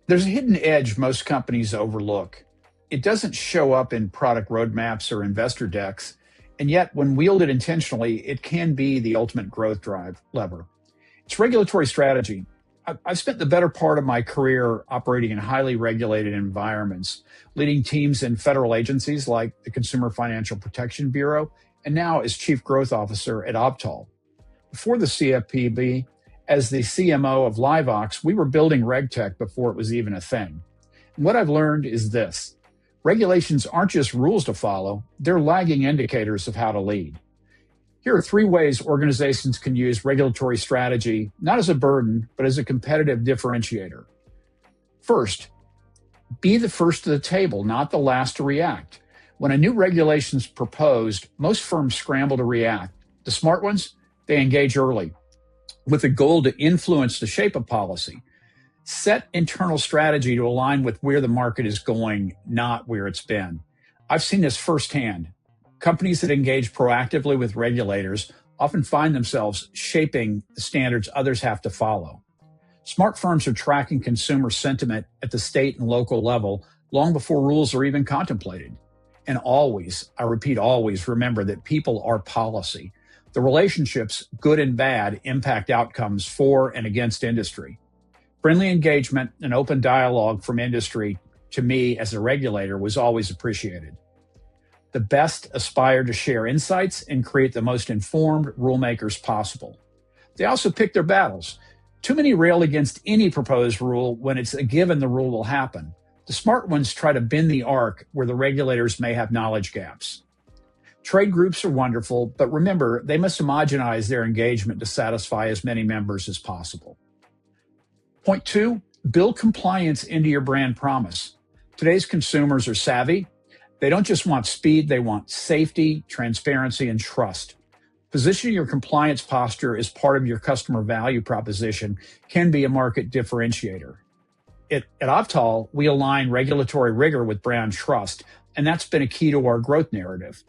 There's a hidden edge most companies overlook. It doesn't show up in product roadmaps or investor decks, and yet when wielded intentionally, it can be the ultimate growth drive lever. It's regulatory strategy. I've spent the better part of my career operating in highly regulated environments, leading teams in federal agencies like the Consumer Financial Protection Bureau, and now as Chief Growth Officer at Avtal. Before the CFPB, as the CMO of LiveVox, we were building RegTech before it was even a thing. And what I've learned is this: regulations aren't just rules to follow, they're lagging indicators of how to lead. Here are 3 ways organizations can use regulatory strategy, not as a burden, but as a competitive differentiator. First, be the first to the table, not the last to react. When a new regulation is proposed, most firms scramble to react. The smart ones, they engage early with the goal to influence the shape of policy. Set internal strategy to align with where the market is going, not where it's been. I've seen this firsthand. Companies that engage proactively with regulators often find themselves shaping the standards others have to follow. Smart firms are tracking consumer sentiment at the state and local level long before rules are even contemplated. And always, I repeat, always remember that people are policy. The relationships, good and bad, impact outcomes for and against industry. Friendly engagement and open dialogue from industry, to me as a regulator, was always appreciated. The best aspire to share insights and create the most informed rulemakers possible. They also pick their battles. Too many rail against any proposed rule when it's a given the rule will happen. The smart ones try to bend the arc where the regulators may have knowledge gaps. Trade groups are wonderful, but remember, they must homogenize their engagement to satisfy as many members as possible. Point 2, build compliance into your brand promise. Today's consumers are savvy. They don't just want speed, they want safety, transparency, and trust. Positioning your compliance posture as part of your customer value proposition can be a market differentiator. At Avtal, we align regulatory rigor with brand trust, and that's been a key to our growth narrative.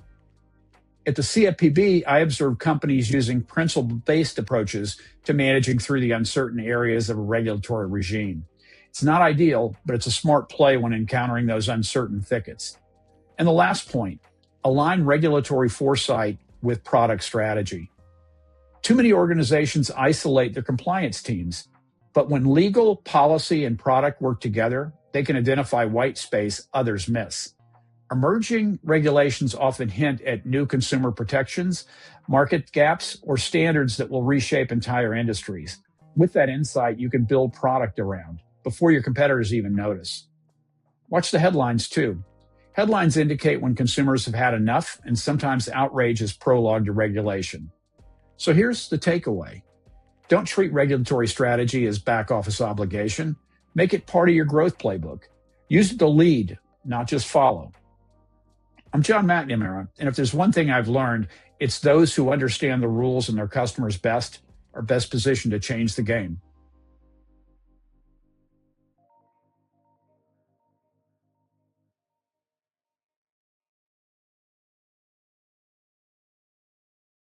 At the CFPB, I observed companies using principle-based approaches to managing through the uncertain areas of a regulatory regime. It's not ideal, but it's a smart play when encountering those uncertain thickets. And the last point, align regulatory foresight with product strategy. Too many organizations isolate their compliance teams, but when legal, policy, and product work together, they can identify white space others miss. Emerging regulations often hint at new consumer protections, market gaps, or standards that will reshape entire industries. With that insight, you can build product around before your competitors even notice. Watch the headlines too. Headlines indicate when consumers have had enough, and sometimes outrage is prologue to regulation. So here's the takeaway. Don't treat regulatory strategy as back office obligation. Make it part of your growth playbook. Use it to lead, not just follow. I'm John McNamara, and if there's one thing I've learned, it's those who understand the rules and their customers best are best positioned to change the game.